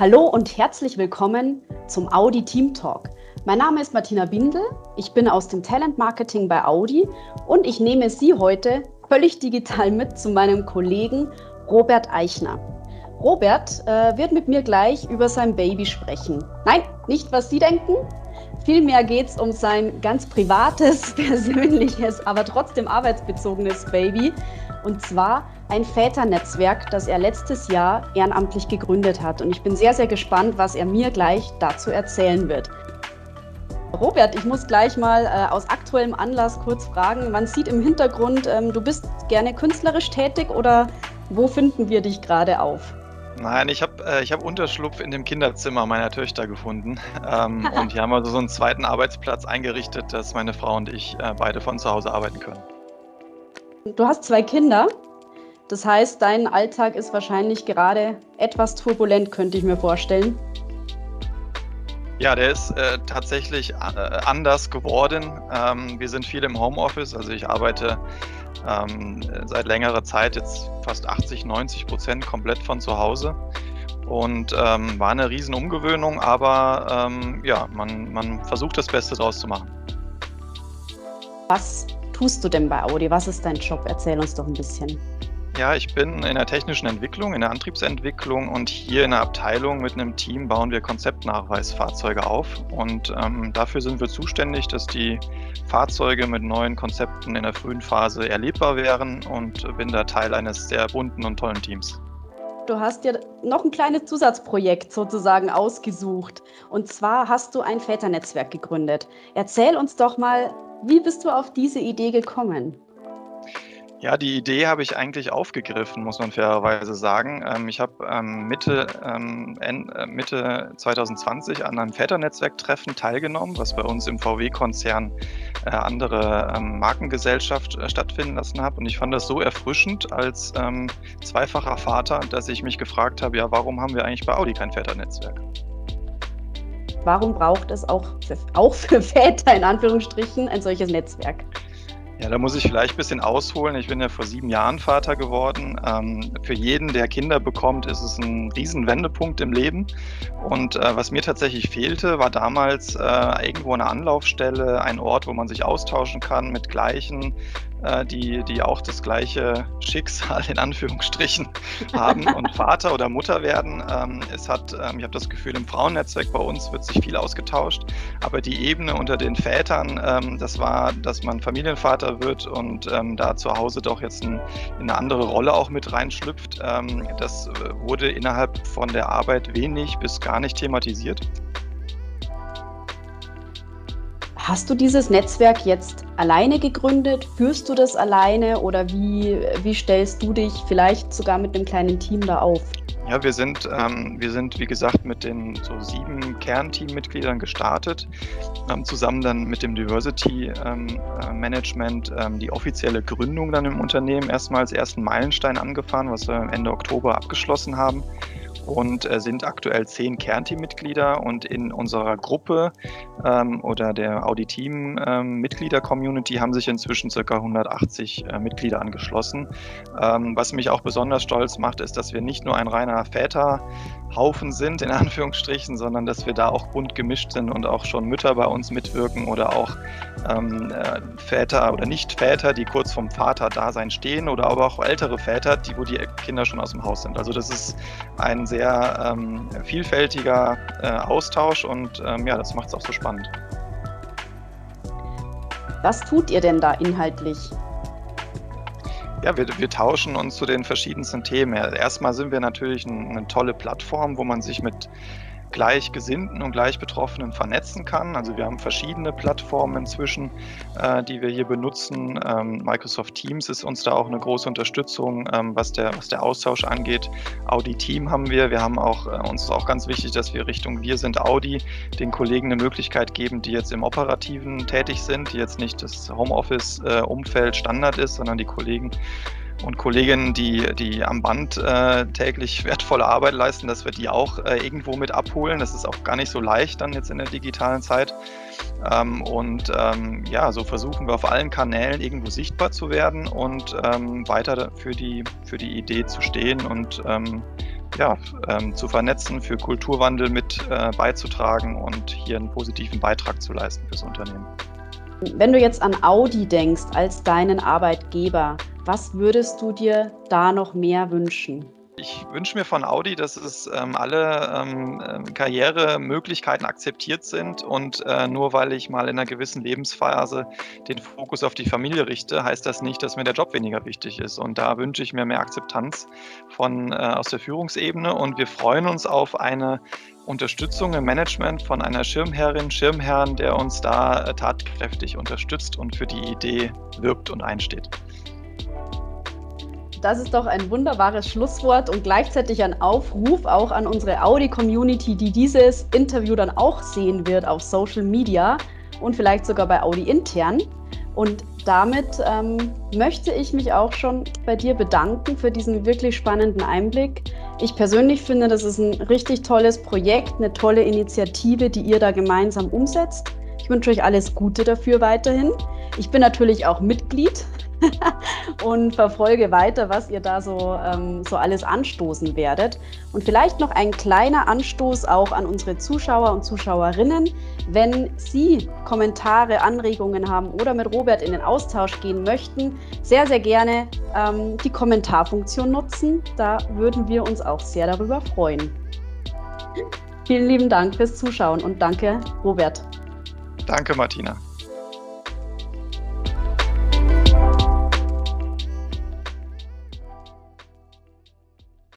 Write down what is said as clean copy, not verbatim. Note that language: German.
Hallo und herzlich willkommen zum Audi Team Talk. Mein Name ist Martina Bindel, ich bin aus dem Talent Marketing bei Audi und ich nehme Sie heute völlig digital mit zu meinem Kollegen Robert Eichner. Robert wird mit mir gleich über sein Baby sprechen. Nein, nicht was Sie denken. Vielmehr geht es um sein ganz privates, persönliches, aber trotzdem arbeitsbezogenes Baby. Und zwar ein Väternetzwerk, das er letztes Jahr ehrenamtlich gegründet hat. Und ich bin sehr, sehr gespannt, was er mir gleich dazu erzählen wird. Robert, ich muss gleich mal aus aktuellem Anlass kurz fragen. Man sieht im Hintergrund, du bist gerne künstlerisch tätig oder wo finden wir dich gerade auf? Nein, ich hab Unterschlupf in dem Kinderzimmer meiner Töchter gefunden. Und hier haben wir so einen zweiten Arbeitsplatz eingerichtet, dass meine Frau und ich beide von zu Hause arbeiten können. Du hast 2 Kinder. Das heißt, dein Alltag ist wahrscheinlich gerade etwas turbulent, könnte ich mir vorstellen. Ja, der ist tatsächlich anders geworden. Wir sind viel im Homeoffice, also ich arbeite seit längerer Zeit jetzt fast 80-90% komplett von zu Hause. Und war eine riesen Umgewöhnung, aber ja, man versucht das Beste draus zu machen. Was tust du denn bei Audi? Was ist dein Job? Erzähl uns doch ein bisschen. Ja, ich bin in der technischen Entwicklung, in der Antriebsentwicklung und hier in der Abteilung mit einem Team bauen wir Konzeptnachweisfahrzeuge auf. Und dafür sind wir zuständig, dass die Fahrzeuge mit neuen Konzepten in der frühen Phase erlebbar wären und bin da Teil eines sehr bunten und tollen Teams. Du hast dir noch ein kleines Zusatzprojekt sozusagen ausgesucht. Und zwar hast du ein Väternetzwerk gegründet. Erzähl uns doch mal, wie bist du auf diese Idee gekommen? Ja, die Idee habe ich eigentlich aufgegriffen, muss man fairerweise sagen. Ich habe Mitte 2020 an einem Väternetzwerktreffen teilgenommen, was bei uns im VW-Konzern andere Markengesellschaft stattfinden lassen hat. Und ich fand das so erfrischend als zweifacher Vater, dass ich mich gefragt habe, ja, warum haben wir eigentlich bei Audi kein Väternetzwerk? Warum braucht es auch für Väter in Anführungsstrichen ein solches Netzwerk? Ja, da muss ich vielleicht ein bisschen ausholen. Ich bin ja vor 7 Jahren Vater geworden. Für jeden, der Kinder bekommt, ist es ein riesen Wendepunkt im Leben. Und was mir tatsächlich fehlte, war damals irgendwo eine Anlaufstelle, ein Ort, wo man sich austauschen kann mit Gleichen, die auch das gleiche Schicksal in Anführungsstrichen haben und Vater oder Mutter werden. Ich habe das Gefühl, im Frauennetzwerk bei uns wird sich viel ausgetauscht, aber die Ebene unter den Vätern, das war, dass man Familienvater wird und da zu Hause doch jetzt in eine andere Rolle auch mit reinschlüpft. Das wurde innerhalb von der Arbeit wenig bis gar nicht thematisiert. Hast du dieses Netzwerk jetzt alleine gegründet? Führst du das alleine oder wie stellst du dich vielleicht sogar mit einem kleinen Team da auf? Ja, wir sind, wie gesagt, mit den so 7 Kernteammitgliedern gestartet, zusammen dann mit dem Diversity Management die offizielle Gründung dann im Unternehmen erstmal als ersten Meilenstein angefahren, was wir Ende Oktober abgeschlossen haben. Und sind aktuell 10 Kernteammitglieder und in unserer Gruppe oder der Audi-Team-Mitglieder-Community haben sich inzwischen ca. 180 Mitglieder angeschlossen. Was mich auch besonders stolz macht, ist, dass wir nicht nur ein reiner Väterhaufen sind, in Anführungsstrichen, sondern dass wir da auch bunt gemischt sind und auch schon Mütter bei uns mitwirken oder auch Väter oder Nicht-Väter, die kurz vom Vaterdasein stehen oder aber auch ältere Väter, wo die Kinder schon aus dem Haus sind. Also das ist ein sehr vielfältiger Austausch und ja, das macht es auch so spannend. Was tut ihr denn da inhaltlich? Ja, wir tauschen uns zu den verschiedensten Themen. Erstmal sind wir natürlich eine tolle Plattform, wo man sich mit Gleichgesinnten und Gleichbetroffenen vernetzen kann. Also wir haben verschiedene Plattformen inzwischen, die wir hier benutzen. Microsoft Teams ist uns da auch eine große Unterstützung, was der Austausch angeht. Audi Team haben wir. Wir haben auch, uns ist auch ganz wichtig, dass wir Richtung Wir sind Audi den Kollegen eine Möglichkeit geben, die jetzt im Operativen tätig sind, die jetzt nicht das Homeoffice-Umfeld Standard ist, sondern die Kollegen und Kolleginnen, die am Band täglich wertvolle Arbeit leisten, dass wir die auch irgendwo mit abholen. Das ist auch gar nicht so leicht dann jetzt in der digitalen Zeit. Ja, so versuchen wir auf allen Kanälen irgendwo sichtbar zu werden und weiter für die Idee zu stehen und zu vernetzen, für Kulturwandel mit beizutragen und hier einen positiven Beitrag zu leisten fürs Unternehmen. Wenn du jetzt an Audi denkst als deinen Arbeitgeber, was würdest du dir da noch mehr wünschen? Ich wünsche mir von Audi, dass es alle Karrieremöglichkeiten akzeptiert sind und nur weil ich mal in einer gewissen Lebensphase den Fokus auf die Familie richte, heißt das nicht, dass mir der Job weniger wichtig ist. Und da wünsche ich mir mehr Akzeptanz aus der Führungsebene und wir freuen uns auf eine Unterstützung im Management von einer Schirmherrin, Schirmherrn, der uns da tatkräftig unterstützt und für die Idee wirbt und einsteht. Das ist doch ein wunderbares Schlusswort und gleichzeitig ein Aufruf auch an unsere Audi-Community, die dieses Interview dann auch sehen wird auf Social Media und vielleicht sogar bei Audi intern. Und damit möchte ich mich auch schon bei dir bedanken für diesen wirklich spannenden Einblick. Ich persönlich finde, das ist ein richtig tolles Projekt, eine tolle Initiative, die ihr da gemeinsam umsetzt. Ich wünsche euch alles Gute dafür weiterhin. Ich bin natürlich auch Mitglied und verfolge weiter, was ihr da so alles anstoßen werdet. Und vielleicht noch ein kleiner Anstoß auch an unsere Zuschauer und Zuschauerinnen. Wenn Sie Kommentare, Anregungen haben oder mit Robert in den Austausch gehen möchten, sehr, sehr gerne die Kommentarfunktion nutzen. Da würden wir uns auch sehr darüber freuen. Vielen lieben Dank fürs Zuschauen und danke, Robert. Danke, Martina.